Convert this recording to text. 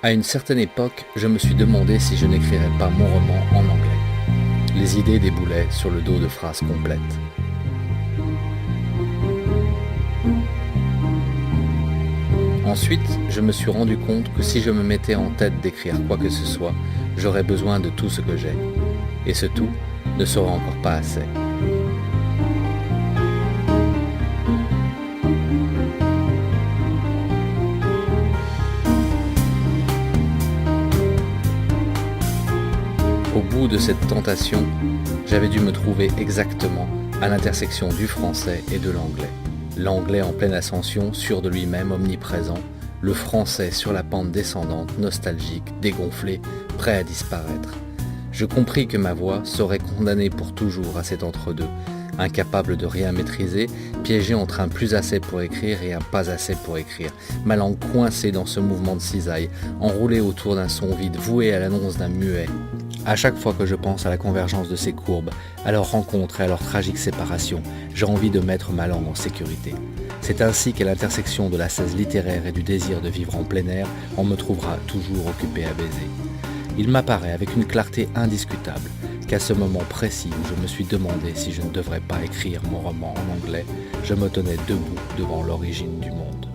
À une certaine époque, je me suis demandé si je n'écrirais pas mon roman en anglais. Les idées déboulaient sur le dos de phrases complètes. Ensuite, je me suis rendu compte que si je me mettais en tête d'écrire quoi que ce soit, j'aurais besoin de tout ce que j'ai. Et ce tout ne sera encore pas assez. Au bout de cette tentation, j'avais dû me trouver exactement à l'intersection du français et de l'anglais. L'anglais en pleine ascension, sûr de lui-même, omniprésent, le français sur la pente descendante, nostalgique, dégonflé, prêt à disparaître. Je compris que ma voix serait condamnée pour toujours à cet entre-deux, incapable de rien maîtriser, piégé entre un plus assez pour écrire et un pas assez pour écrire, ma langue coincée dans ce mouvement de cisaille, enroulée autour d'un son vide, voué à l'annonce d'un muet. À chaque fois que je pense à la convergence de ces courbes, à leur rencontre et à leur tragique séparation, j'ai envie de mettre ma langue en sécurité. C'est ainsi qu'à l'intersection de l'ascèse littéraire et du désir de vivre en plein air, on me trouvera toujours occupé à baiser. Il m'apparaît avec une clarté indiscutable qu'à ce moment précis où je me suis demandé si je ne devrais pas écrire mon roman en anglais, je me tenais debout devant l'origine du monde.